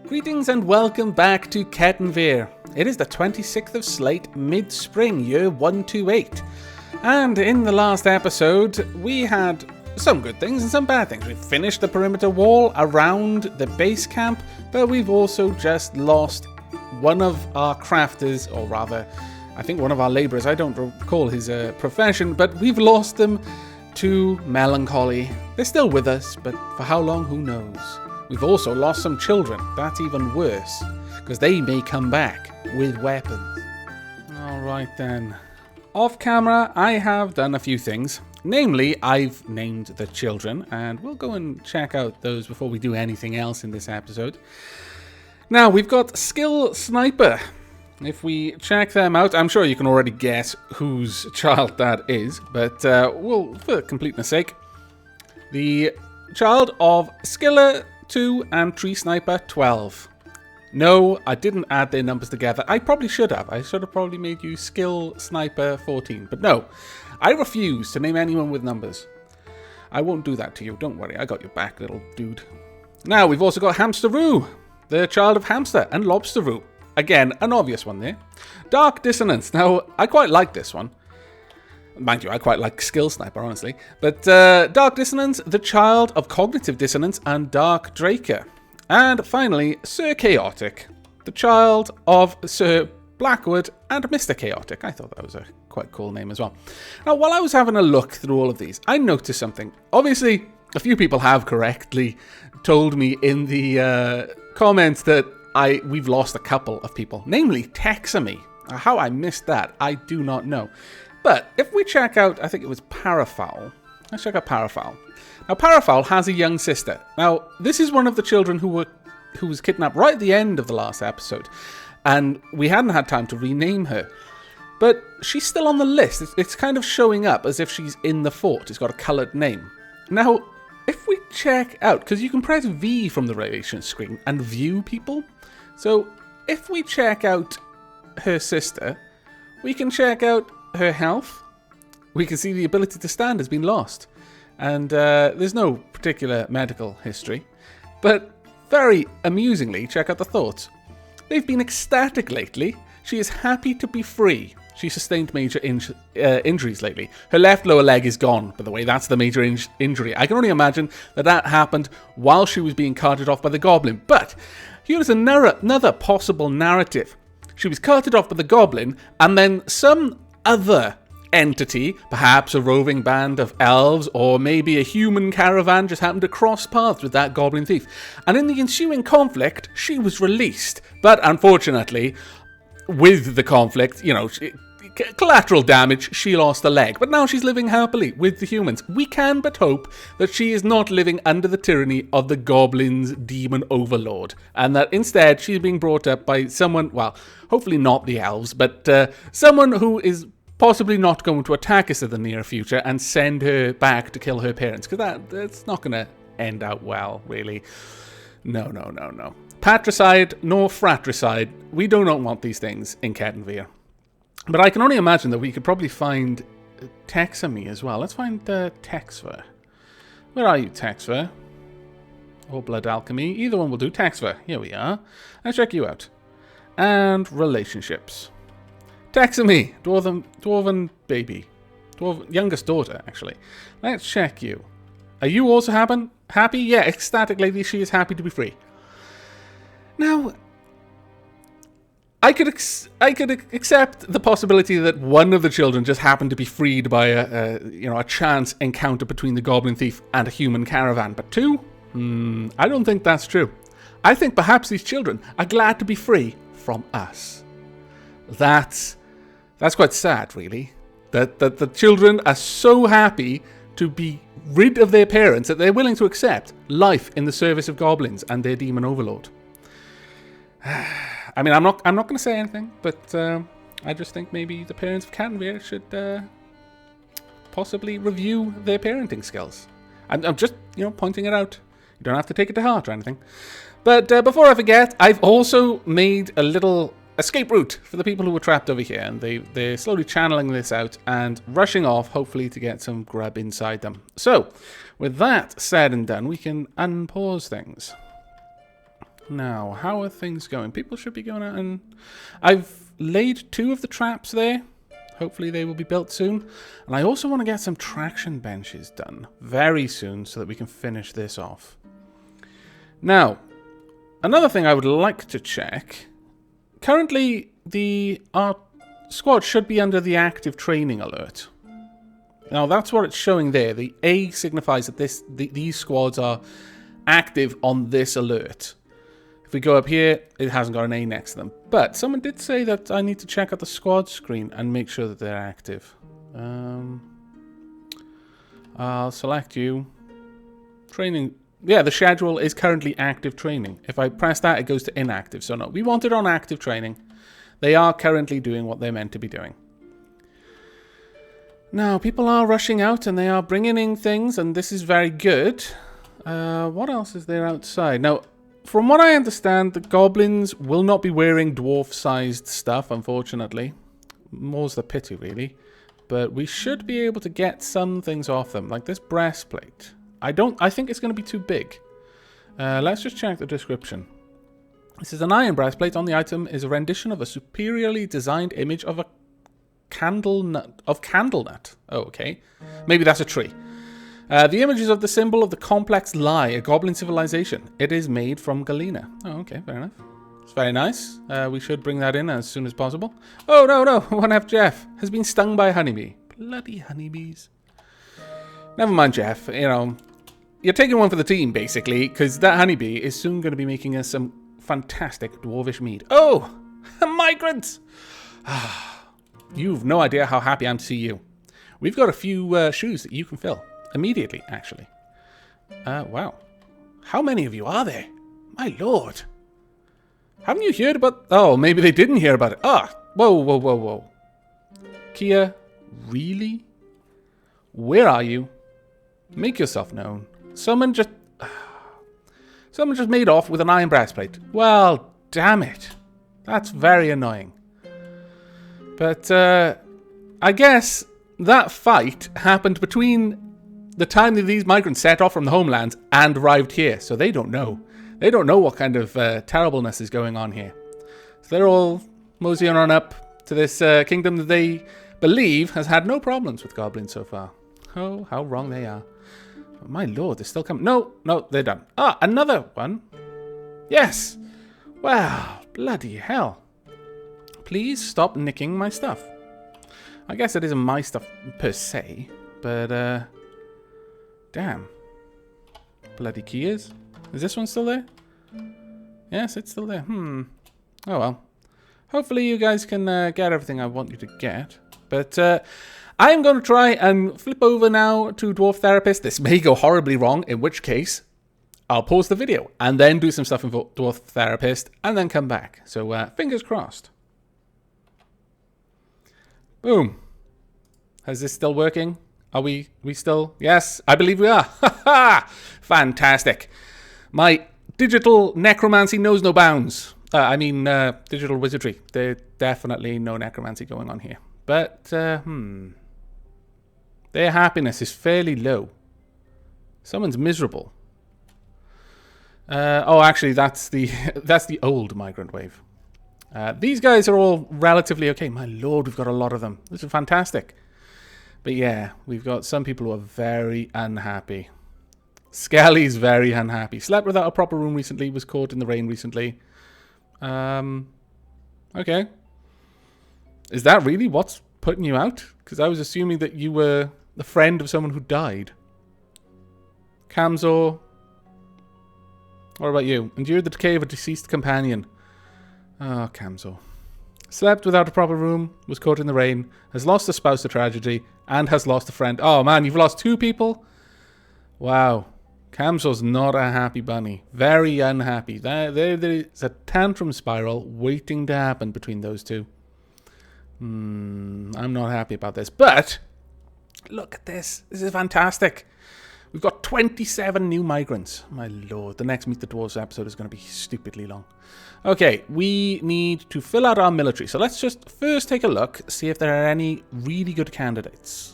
Greetings and welcome back to Cattenvîr. It is the 26th of Slate, mid-spring, year 128. And in the last episode, we had some good things and some bad things. We finished the perimeter wall around the base camp, but we've also just lost one of our crafters, or rather, I think one of our labourers. I don't recall his profession, but we've lost them to melancholy. They're still with us, but for how long, who knows? We've also lost some children. That's even worse, because they may come back with weapons. Alright then. Off camera, I have done a few things. Namely, I've named the children, and we'll go and check out those before we do anything else in this episode. Now, we've got Skill Sniper. If we check them out, I'm sure you can already guess whose child that is, but we'll, for completeness sake, the child of Skiller 2 and Tree Sniper 12. No, I didn't add their numbers together. I probably should have. I should have probably made you Skill Sniper 14. But no, I refuse to name anyone with numbers. I won't do that to you. Don't worry, I got your back, little dude. Now, we've also got Hamsteroo, the child of Hamster and Lobsteroo. Again, an obvious one there. Dark Dissonance. Now, I quite like this one. Mind you, I quite like Skill Sniper, honestly. But Dark Dissonance, the child of Cognitive Dissonance and Dark Draker. And finally, Sir Chaotic, the child of Sir Blackwood and Mr. Chaotic. I thought that was a quite cool name as well. Now, while I was having a look through all of these, I noticed something. Obviously, a few people have correctly told me in the comments that we've lost a couple of people, namely Texamy. How I missed that, I do not know. But if we check out, I think it was Parafowl. Let's check out Parafowl. Now, Parafowl has a young sister. Now, this is one of the children who was kidnapped right at the end of the last episode, and we hadn't had time to rename her. But she's still on the list. It's kind of showing up as if she's in the fort. It's got a coloured name. Now, if we check out, because you can press V from the relation screen and view people. So, if we check out her sister, we can check out her health. We can see the ability to stand has been lost. And there's no particular medical history. But very amusingly, check out the thoughts. They've been ecstatic lately. She is happy to be free. She sustained major injuries lately. Her left lower leg is gone, by the way. That's the major injury. I can only imagine that happened while she was being carted off by the goblin. But here's another possible narrative. She was carted off by the goblin, and then some other entity, perhaps a roving band of elves, or maybe a human caravan, just happened to cross paths with that goblin thief. And in the ensuing conflict, she was released. But unfortunately, with the conflict, collateral damage, she lost a leg. But now she's living happily with the humans. We can but hope that she is not living under the tyranny of the goblin's demon overlord, and that instead she's being brought up by someone, well, hopefully not the elves, but someone who is possibly not going to attack us in the near future and send her back to kill her parents, because that's not going to end out well, really. No. Patricide nor fratricide. We do not want these things in Cattenvîr. But I can only imagine that we could probably find Texamy as well. Let's find Texver. Where are you, Texver? Or Blood Alchemy. Either one will do. Texver. Here we are. Let's check you out. And relationships. Texamy. Dwarven baby. Youngest daughter, actually. Let's check you. Are you also happy? Yeah, ecstatic lady. She is happy to be free. Now, I could accept the possibility that one of the children just happened to be freed by a chance encounter between the goblin thief and a human caravan. But two? I don't think that's true. I think perhaps these children are glad to be free from us. That's quite sad, really. That the children are so happy to be rid of their parents that they're willing to accept life in the service of goblins and their demon overlord. I mean, I'm not going to say anything, but I just think maybe the parents of Cattenvîr should possibly review their parenting skills. I'm just, pointing it out. You don't have to take it to heart or anything. But before I forget, I've also made a little escape route for the people who were trapped over here, and they're slowly channeling this out and rushing off, hopefully to get some grub inside them. So, with that said and done, we can unpause things. Now, how are things going? People should be going out and... I've laid 2 of the traps there. Hopefully they will be built soon. And I also want to get some traction benches done very soon so that we can finish this off. Now, another thing I would like to check. Currently, our squad should be under the active training alert. Now, that's what it's showing there. The A signifies that these squads are active on this alert. If we go up here, it hasn't got an A next to them. But someone did say that I need to check out the squad screen and make sure that they're active. I'll select you. Training. Yeah, the schedule is currently active training. If I press that, it goes to inactive. So no, we want it on active training. They are currently doing what they're meant to be doing. Now, people are rushing out and they are bringing in things, and this is very good. What else is there outside? Now, from what I understand, the goblins will not be wearing dwarf-sized stuff, unfortunately. More's the pity, really. But we should be able to get some things off them, like this breastplate. I think it's going to be too big. Let's just check the description. This is an iron breastplate. On the item is a rendition of a superiorly designed image of a candle nut. Oh, okay. Maybe that's a tree. The image is of the symbol of the complex lie, a goblin civilization. It is made from galena. Oh, okay, fair enough. It's very nice. We should bring that in as soon as possible. Oh, no. 1F Jeff has been stung by a honeybee. Bloody honeybees. Never mind, Jeff. You know, you're taking one for the team, basically, because that honeybee is soon going to be making us some fantastic dwarvish mead. Oh, migrants! You've no idea how happy I am to see you. We've got a few shoes that you can fill. Immediately, actually. Wow. How many of you are there? My lord. Haven't you heard about... Oh, maybe they didn't hear about it. Ah, whoa. Kia, really? Where are you? Make yourself known. Someone just made off with an iron breastplate. Well, damn it. That's very annoying. But, I guess that fight happened between the time that these migrants set off from the homelands and arrived here. So they don't know. They don't know what kind of terribleness is going on here. So they're all moseying on up to this kingdom that they believe has had no problems with goblins so far. Oh, how wrong they are. Oh, my lord, they're still coming. No, they're done. Ah, another one. Yes. Wow, bloody hell. Please stop nicking my stuff. I guess it isn't my stuff per se, but damn. Bloody Kias. Is this one still there? Yes, it's still there. Oh well. Hopefully you guys can get everything I want you to get. But I'm going to try and flip over now to Dwarf Therapist. This may go horribly wrong, in which case I'll pause the video and then do some stuff in Dwarf Therapist and then come back. So fingers crossed. Boom. Is this still working? Are we still? Yes, I believe we are. Ha ha! Fantastic. My digital necromancy knows no bounds. Digital wizardry. There's definitely no necromancy going on here. But, their happiness is fairly low. Someone's miserable. Actually, that's the old migrant wave. These guys are all relatively okay. My lord, we've got a lot of them. This is fantastic. But yeah, we've got some people who are very unhappy. Skelly's very unhappy. Slept without a proper room recently. Was caught in the rain recently. Okay. Is that really what's putting you out? Because I was assuming that you were the friend of someone who died. Kamzor. What about you? Endured the decay of a deceased companion. Oh, Kamzor. Slept without a proper room, was caught in the rain, has lost a spouse to tragedy, and has lost a friend. Oh man, you've lost 2 people? Wow. Kamzor's not a happy bunny. Very unhappy. There's a tantrum spiral waiting to happen between those two. I'm not happy about this. But, look at this. This is fantastic. We've got 27 new migrants. My lord, the next Meet the Dwarves episode is going to be stupidly long. Okay, we need to fill out our military. So let's just first take a look, see if there are any really good candidates.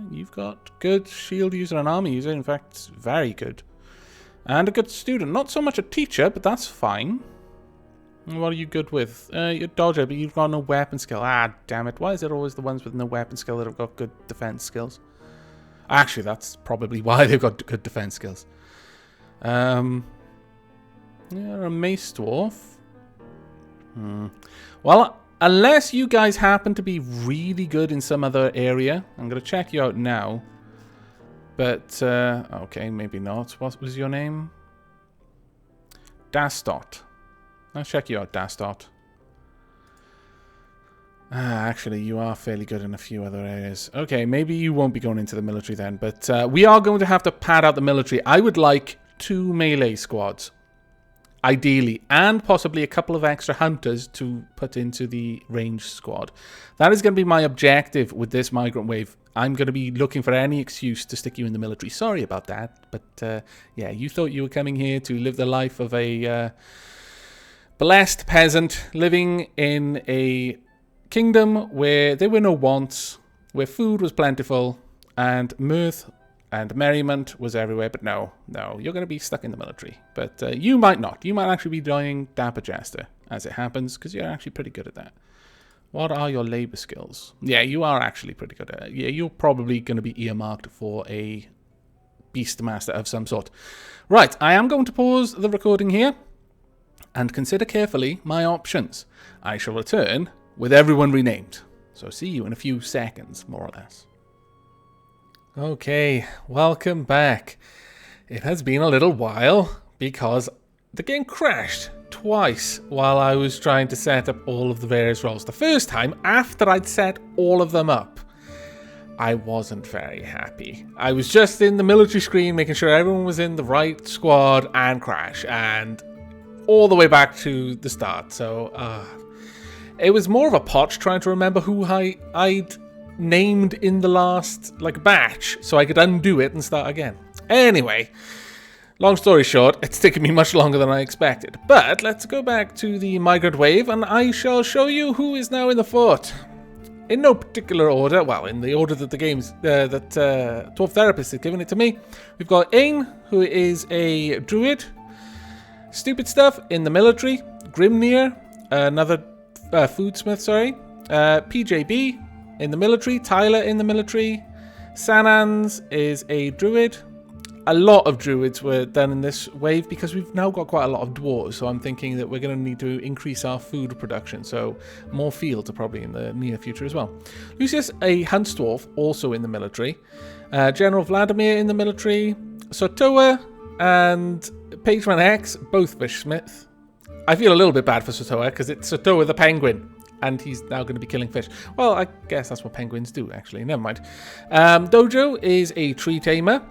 You've got good shield user and army user. In fact, very good. And a good student. Not so much a teacher, but that's fine. What are you good with? You're a dodger, but you've got no weapon skill. Ah, damn it. Why is it always the ones with no weapon skill that have got good defense skills? Actually, that's probably why they've got good defense skills. You're a mace dwarf. Well, unless you guys happen to be really good in some other area. I'm going to check you out now. But, okay, maybe not. What was your name? Dastot. I'll check you out, Dastot. Actually, you are fairly good in a few other areas. Okay, maybe you won't be going into the military then. But we are going to have to pad out the military. I would like 2 melee squads. Ideally. And possibly a couple of extra hunters to put into the ranged squad. That is going to be my objective with this migrant wave. I'm going to be looking for any excuse to stick you in the military. Sorry about that. But, yeah, you thought you were coming here to live the life of a blessed peasant living in a kingdom where there were no wants, where food was plentiful, and mirth and merriment was everywhere. But no, you're going to be stuck in the military. But you might not. You might actually be doing Dapper Jester, as it happens, because you're actually pretty good at that. What are your labor skills? Yeah, you are actually pretty good at it. Yeah, you're probably going to be earmarked for a Beastmaster of some sort. Right, I am going to pause the recording here and consider carefully my options. I shall return with everyone renamed. So see you in a few seconds, more or less. Okay, welcome back. It has been a little while because the game crashed twice while I was trying to set up all of the various roles. The first time, after I'd set all of them up, I wasn't very happy. I was just in the military screen making sure everyone was in the right squad and crash, and all the way back to the start. So it was more of a potch trying to remember who I'd named in the last batch so I could undo it and start again. Anyway, long story short, it's taken me much longer than I expected. But let's go back to the migrant wave and I shall show you who is now in the fort. In no particular order, well, in the order that the game's Dwarf Therapist has given it to me. We've got Ain, who is a druid. Stupid Stuff in the military. Grimnir, another foodsmith, sorry. PJB in the military. Tyler in the military. Sanans is a druid. A lot of druids were done in this wave because we've now got quite a lot of dwarves, so I'm thinking that we're going to need to increase our food production, so more fields are probably in the near future as well. Lucius, a hunt dwarf, also in the military. General Vladimir in the military. Sotoa and Pageman X, both fishsmith. I feel a little bit bad for Sotoa because it's Sotoa the penguin, and he's now going to be killing fish. Well, I guess that's what penguins do, actually. Never mind. Dojo is a tree tamer.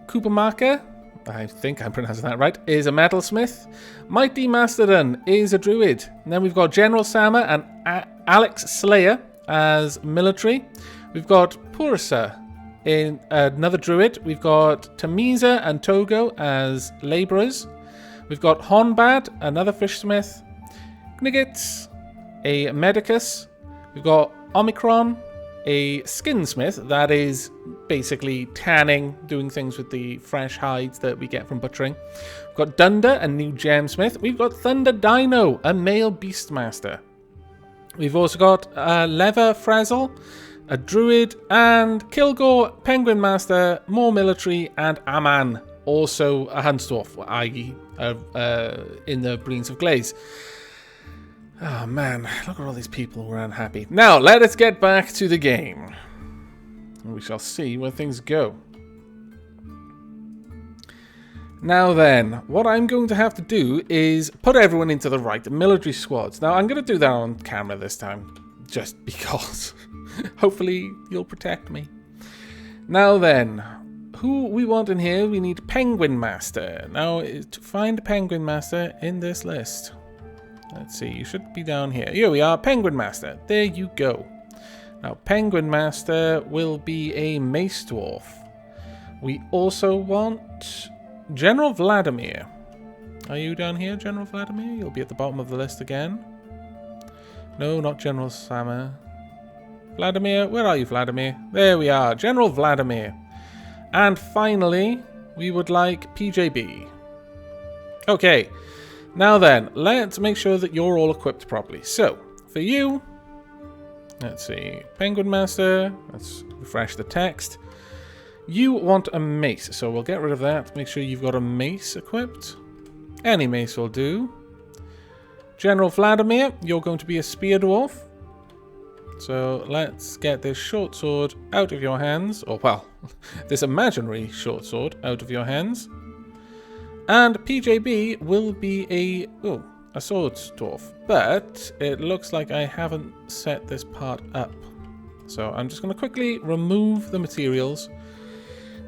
Kupamaka, I think I'm pronouncing that right, is a metalsmith. Mighty Mastodon is a druid. And then we've got General Sama and Alex Slayer as military. We've got Pursa in another druid. We've got Tamiza and Togo as labourers. We've got Honbad, another fishsmith. Knigits, a medicus. We've got Omicron, a skinsmith, that is basically tanning, doing things with the fresh hides that we get from butchering. We've got Dunder, a new gemsmith. We've got Thunder Dino, a male beastmaster. We've also got Lever Frazzle, a druid, and Kilgore, penguin master, more military, and Aman, also a huntsdwarf, i.e. in the Breens of Glaze. Oh man, look at all these people who are unhappy. Now, let us get back to the game. We shall see where things go. Now then, what I'm going to have to do is put everyone into the right military squads. Now, I'm going to do that on camera this time, just because. Hopefully, you'll protect me. Now then, who we want in here, we need Penguin Master. Now, to find a Penguin Master in this list. Let's see, you should be down here. Here we are, Penguin Master. There you go. Now, Penguin Master will be a Mace Dwarf. We also want General Vladimir. Are you down here, General Vladimir? You'll be at the bottom of the list again. No, not General Sama. Vladimir, where are you, Vladimir? There we are, General Vladimir. And finally, we would like PJB. Okay, now then, let's make sure that you're all equipped properly. So, for you, let's see, Penguin Master, let's refresh the text. You want a mace, so we'll get rid of that. Make sure you've got a mace equipped. Any mace will do. General Vladimir, you're going to be a spear dwarf. So let's get this short sword out of your hands. Or, well, this imaginary short sword out of your hands. And PJB will be a sword dwarf. But it looks like I haven't set this part up. So I'm just going to quickly remove the materials.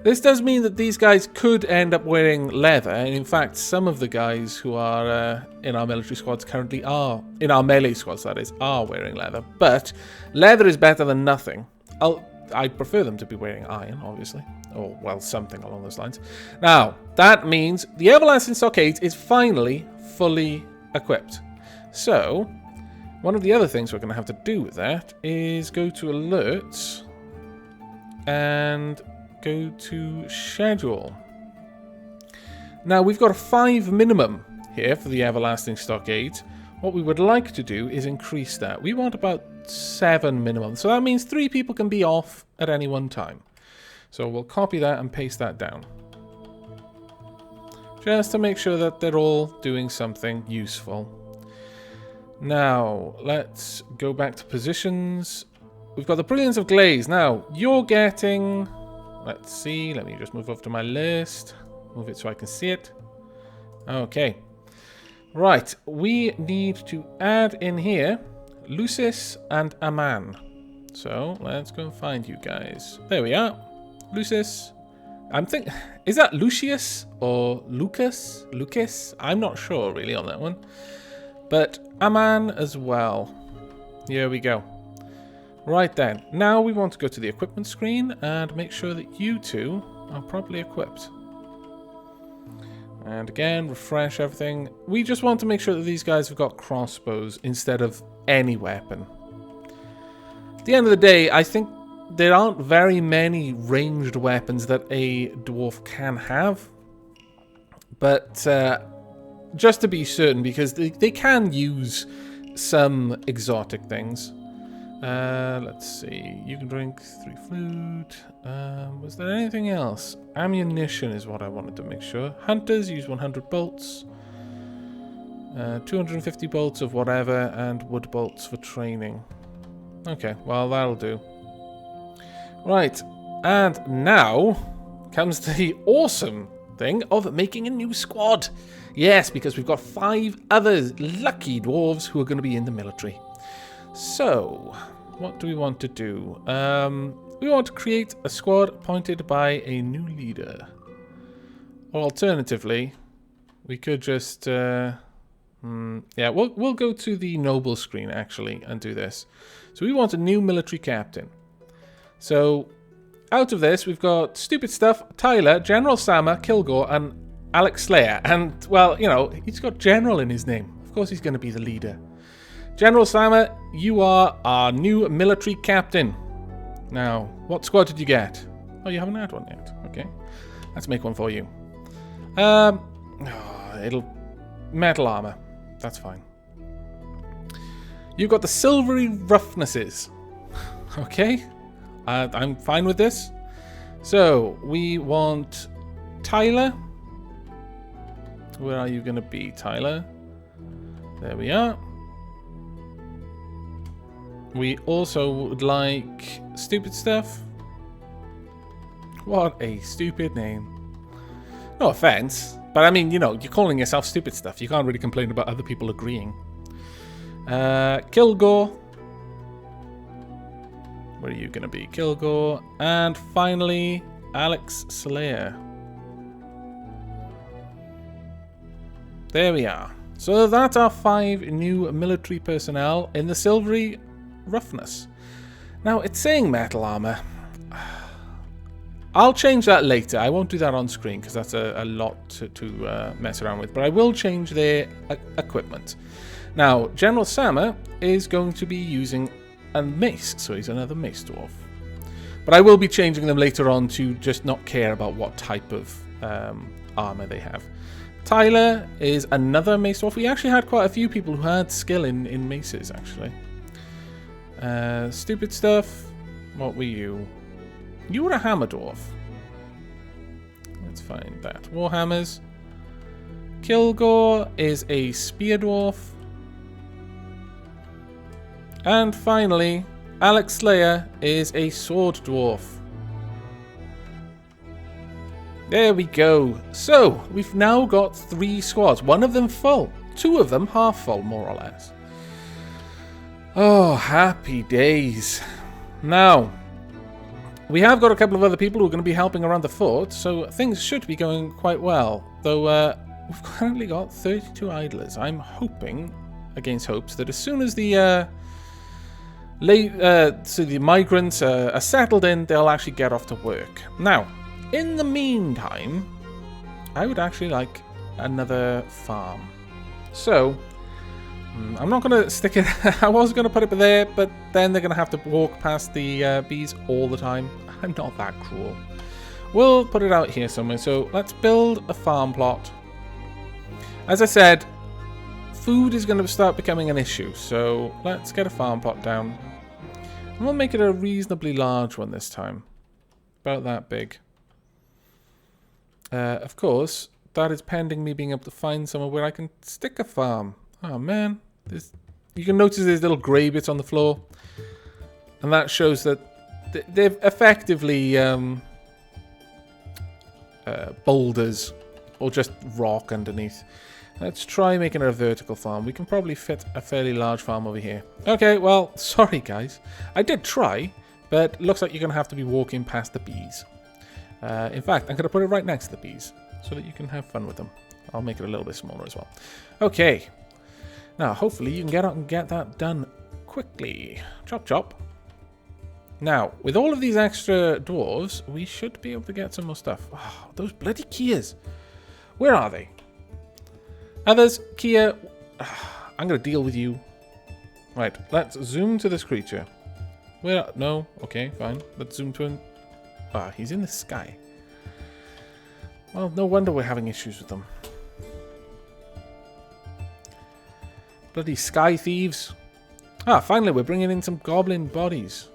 This does mean that these guys could end up wearing leather, and in fact, some of the guys who are in our military squads currently are, in our melee squads that is, are wearing leather. But leather is better than nothing. I prefer them to be wearing iron, obviously, or, well, something along those lines. Now, that means the Everlasting Stockade is finally fully equipped. So, one of the other things we're going to have to do with that is go to alerts and go to schedule. Now we've got a 5 minimum here for the Everlasting Stockade. What we would like to do is increase that. We want about 7 minimum. So that means 3 people can be off at any one time. So we'll copy that and paste that down. Just to make sure that they're all doing something useful. Now, let's go back to positions. We've got the Brilliance of Glaze. Now, you're getting... Let's see, let me just move over to my list. Move it so I can see it. Okay. Right, we need to add in here Lucis and Aman. So, let's go and find you guys. There we are. Lucis. Is that Lucius or Lucas? Lucas? I'm not sure really on that one. But Aman as well. Here we go. Right then, now we want to go to the equipment screen and make sure that you two are properly equipped. And again, refresh everything. We just want to make sure that these guys have got crossbows instead of any weapon. At the end of the day, I think there aren't very many ranged weapons that a dwarf can have. But just to be certain, because they can use some exotic things. Let's see. You can drink 3 flute. Was there anything else? Ammunition is what I wanted to make sure. Hunters use 100 bolts. 250 bolts of whatever, and wood bolts for training. Okay, well, that'll do. Right, and now comes the awesome thing of making a new squad. Yes, because we've got 5 other lucky dwarves who are going to be in the military. So, what do we want to do? We want to create a squad appointed by a new leader. Or alternatively, we could just... yeah, we'll go to the noble screen, actually, and do this. So we want a new military captain. So, out of this, we've got Stupid Stuff, Tyler, General Sama, Kilgore, and Alex Slayer. And, well, you know, he's got General in his name. Of course he's going to be the leader. General Sama, you are our new military captain. Now, what squad did you get? Oh, you haven't had one yet. Okay. Let's make one for you. It'll... Metal armor. That's fine. You've got the silvery roughnesses. Okay. I'm fine with this. So, we want Tyler. Where are you going to be, Tyler? There we are. We also would like Stupid Stuff. What a stupid name. No offense, but I mean, you know, you're calling yourself Stupid Stuff. You can't really complain about other people agreeing. Kilgore. Where are you going to be? Kilgore. And finally, Alex Slayer. There we are. So that's our 5 new military personnel in the silvery roughness. Now, it's saying metal armor. I'll change that later. I won't do that on screen because that's a lot to mess around with. But I will change their equipment. Now, General Sama is going to be using a mace. So he's another mace dwarf. But I will be changing them later on to just not care about what type of armor they have. Tyler is another mace dwarf. We actually had quite a few people who had skill in maces, actually. Stupid stuff. What were you? You were a hammer dwarf. Let's find that. Warhammers. Kilgore is a spear dwarf. And finally, Alex Slayer is a sword dwarf. There we go. So, we've now got 3 squads. One of them full. 2 of them half full, more or less. Oh, happy days. Now, we have got a couple of other people who are going to be helping around the fort, so things should be going quite well. Though, we've currently got 32 idlers. I'm hoping, against hopes, that as soon as the migrants are settled in, they'll actually get off to work. Now, in the meantime, I would actually like another farm. So, I'm not going to stick it... I was going to put it there, but then they're going to have to walk past the bees all the time. I'm not that cruel. We'll put it out here somewhere. So, let's build a farm plot. As I said, food is going to start becoming an issue. So, let's get a farm plot down. And we'll make it a reasonably large one this time. About that big. Of course, that is pending me being able to find somewhere where I can stick a farm. Oh man, you can notice there's little grey bits on the floor. And that shows that they've effectively boulders or just rock underneath. Let's try making it a vertical farm. We can probably fit a fairly large farm over here. Okay, well, sorry guys. I did try, but looks like you're going to have to be walking past the bees. In fact, I'm going to put it right next to the bees so that you can have fun with them. I'll make it a little bit smaller as well. Okay. Now, hopefully you can get out and get that done quickly. Chop, chop. Now, with all of these extra dwarves, we should be able to get some more stuff. Oh, those bloody Kias. Where are they? Others, Kia, I'm going to deal with you. Right, let's zoom to this creature. Where? No, okay, fine. Let's zoom to him. Ah, he's in the sky. Well, no wonder we're having issues with them. Bloody sky thieves. Ah, finally we're bringing in some goblin bodies.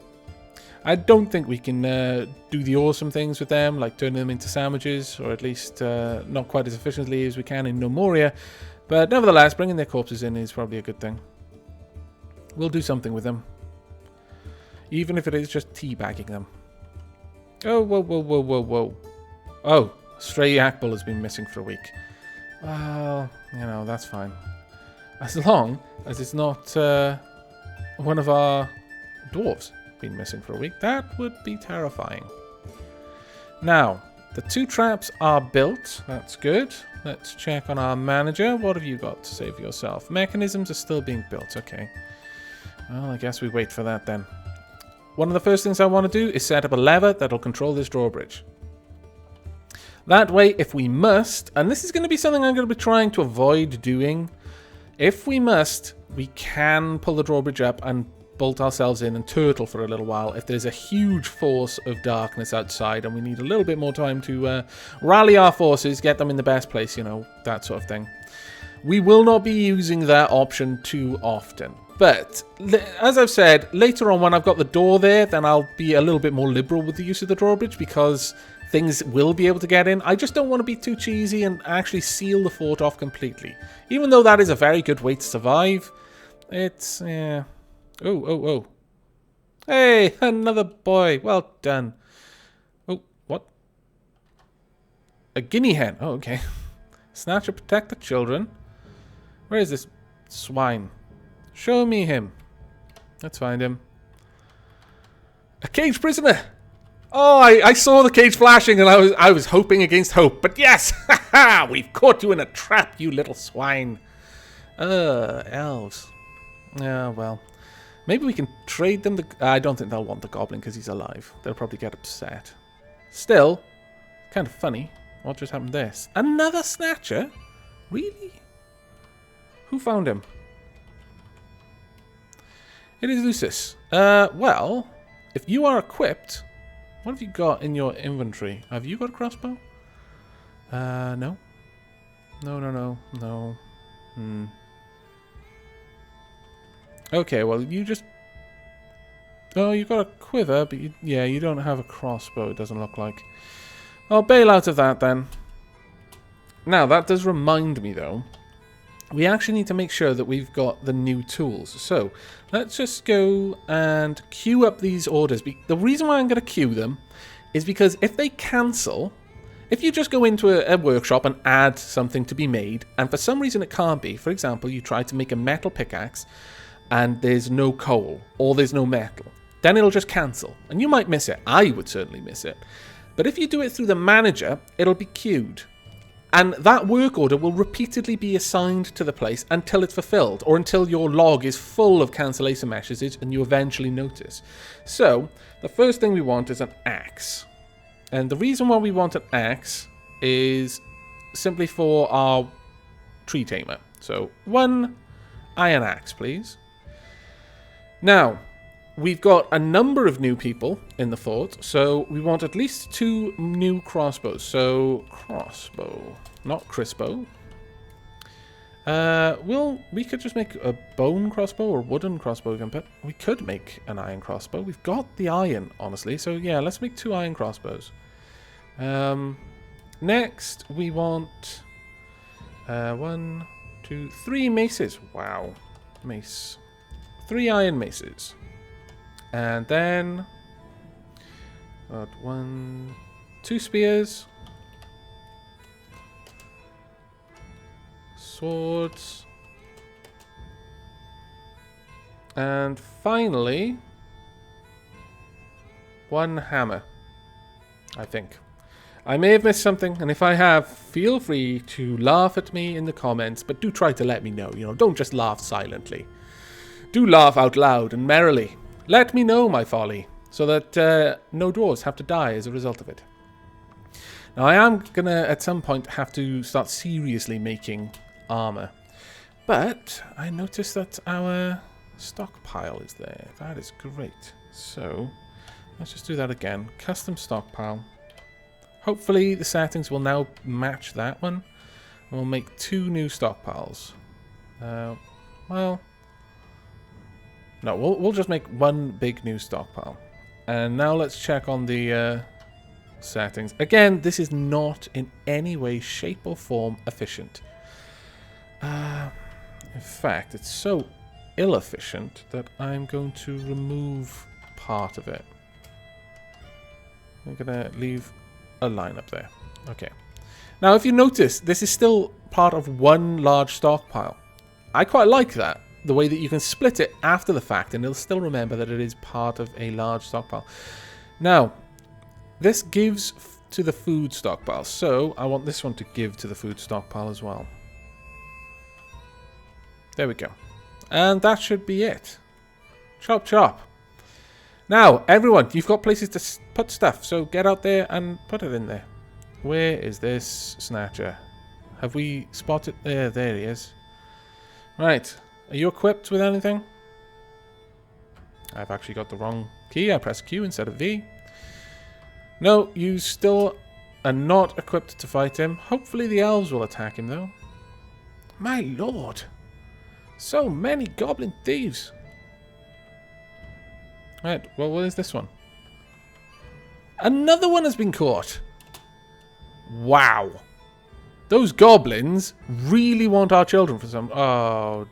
I don't think we can do the awesome things with them, like turning them into sandwiches, or at least not quite as efficiently as we can in No Moria. But nevertheless, bringing their corpses in is probably a good thing. We'll do something with them. Even if it is just teabagging them. Oh, whoa, whoa, whoa, whoa, whoa. Oh, stray yak bull has been missing for a week. Well, you know, that's fine. As long as it's not one of our dwarves been missing for a week. That would be terrifying. Now, the 2 traps are built. That's good. Let's check on our manager. What have you got to say for yourself? Mechanisms are still being built. Okay. Well, I guess we wait for that then. One of the first things I want to do is set up a lever that'll control this drawbridge. That way, if we must, and this is going to be something I'm going to be trying to avoid doing, if we must, we can pull the drawbridge up and bolt ourselves in and turtle for a little while if there's a huge force of darkness outside and we need a little bit more time to rally our forces, get them in the best place, you know, that sort of thing. We will not be using that option too often. But, as I've said, later on when I've got the door there, then I'll be a little bit more liberal with the use of the drawbridge because things will be able to get in. I just don't want to be too cheesy and actually seal the fort off completely. Even though that is a very good way to survive, it's... yeah. Oh. Hey, another boy. Well done. Oh, what? A guinea hen. Oh, okay. Snatcher, protect the children. Where is this swine? Show me him. Let's find him. A caged prisoner. Oh, I saw the cage flashing and I was hoping against hope. But yes, haha, we've caught you in a trap, you little swine. Elves. Yeah, well. Maybe we can trade them the... I don't think they'll want the goblin because he's alive. They'll probably get upset. Still, kind of funny. What just happened there? Another snatcher? Really? Who found him? It is Lucis. Well, if you are equipped, what have you got in your inventory? Have you got a crossbow? No. No. Okay, well, you just... Oh, you've got a quiver, but you don't have a crossbow, it doesn't look like. I'll bail out of that, then. Now, that does remind me, though. We actually need to make sure that we've got the new tools. So, let's just go and queue up these orders. The reason why I'm going to queue them is because if they cancel... If you just go into a workshop and add something to be made, and for some reason it can't be, for example, you try to make a metal pickaxe, and there's no coal, or there's no metal, then it'll just cancel. And you might miss it. I would certainly miss it. But if you do it through the manager, it'll be queued. And that work order will repeatedly be assigned to the place until it's fulfilled, or until your log is full of cancellation messages and you eventually notice. So, the first thing we want is an axe. And the reason why we want an axe is simply for our tree tamer. So, 1 iron axe, please. Now, we've got a number of new people in the fort, so we want at least 2 new crossbows. So, crossbow, not crispo. We could just make a bone crossbow or wooden crossbow, but we could make an iron crossbow. We've got the iron, honestly, so yeah, let's make 2 iron crossbows. Next, we want 1, 2, 3 maces. Wow, mace. 3 iron maces. And then, 2 spears, swords, and finally, 1 hammer, I think. I may have missed something, and if I have, feel free to laugh at me in the comments, but do try to let me know, don't just laugh silently. Do laugh out loud and merrily. Let me know my folly, so that no dwarves have to die as a result of it. Now, I am going to, at some point, have to start seriously making armor. But I noticed that our stockpile is there. That is great. So, let's just do that again. Custom stockpile. Hopefully, the settings will now match that one. And we'll make 2 new stockpiles. Well... No, we'll just make 1 big new stockpile. And now let's check on the settings. Again, this is not in any way, shape or form efficient. In fact, it's so ill-efficient that I'm going to remove part of it. I'm going to leave a line up there. Okay. Now, if you notice, this is still part of 1 large stockpile. I quite like that. The way that you can split it after the fact, and it'll still remember that it is part of a large stockpile. Now, this gives to the food stockpile, so I want this one to give to the food stockpile as well. There we go. And that should be it. Chop chop. Now, everyone, you've got places to put stuff, so get out there and put it in there. Where is this snatcher? Have we spotted? There he is. Right. Are you equipped with anything? I've actually got the wrong key. I pressed Q instead of V. No, you still are not equipped to fight him. Hopefully the elves will attack him, though. My lord. So many goblin thieves. Right, well, what is this one? Another one has been caught. Wow. Those goblins really want our children for some... Oh,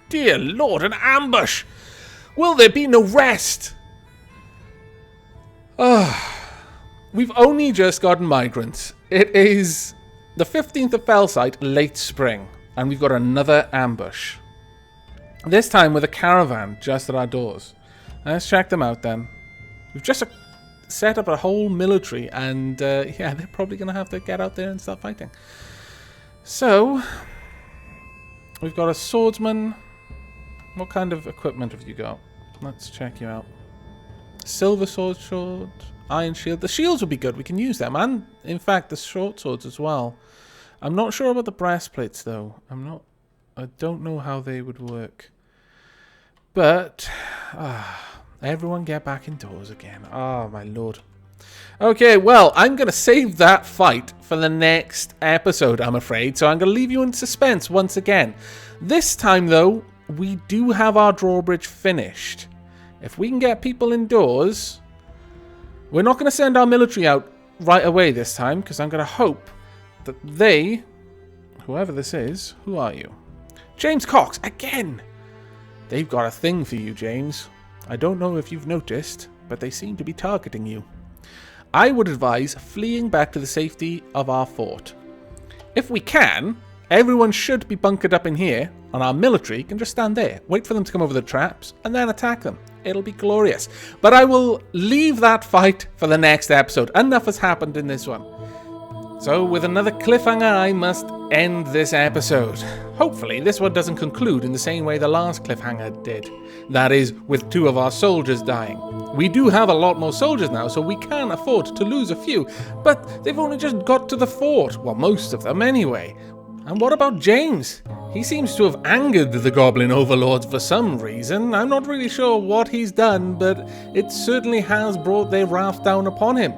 dear lord, an ambush! Will there be no rest? We've only just gotten migrants. It is the 15th of Fellsight, late spring, and we've got another ambush. This time with a caravan just at our doors. Let's check them out then. We've just set up a whole military, and yeah, they're probably going to have to get out there and start fighting. So, we've got a swordsman. What kind of equipment have you got? Let's check you out. Silver sword, iron shield. The shields would be good. We can use them. And, in fact, the short swords as well. I'm not sure about the breastplates, though. I don't know how they would work. But, everyone get back indoors again. Oh, my lord. Okay, well, I'm going to save that fight for the next episode, I'm afraid. So I'm going to leave you in suspense once again. This time, though, we do have our drawbridge finished. If we can get people indoors, we're not going to send our military out right away this time, because I'm going to hope that they, whoever this is, who are you? James Cox, again! They've got a thing for you, James. I don't know if you've noticed, but they seem to be targeting you. I would advise fleeing back to the safety of our fort. If we can, everyone should be bunkered up in here, and our military can just stand there, wait for them to come over the traps, and then attack them. It'll be glorious. But I will leave that fight for the next episode. Enough has happened in this one. So with another cliffhanger, I must end this episode. Hopefully this one doesn't conclude in the same way the last cliffhanger did. That is, with 2 of our soldiers dying. We do have a lot more soldiers now, so we can afford to lose a few, but they've only just got to the fort. Well, most of them anyway. And what about James? He seems to have angered the goblin overlords for some reason. I'm not really sure what he's done, but it certainly has brought their wrath down upon him.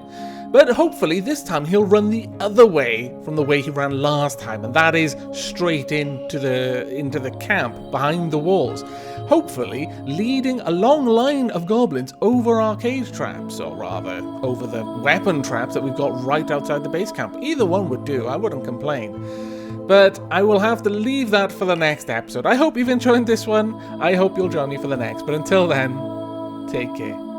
But hopefully this time he'll run the other way from the way he ran last time, and that is straight into the camp behind the walls. Hopefully leading a long line of goblins over our cage traps, or rather over the weapon traps that we've got right outside the base camp. Either one would do, I wouldn't complain. But I will have to leave that for the next episode. I hope you've enjoyed this one. I hope you'll join me for the next. But until then, take care.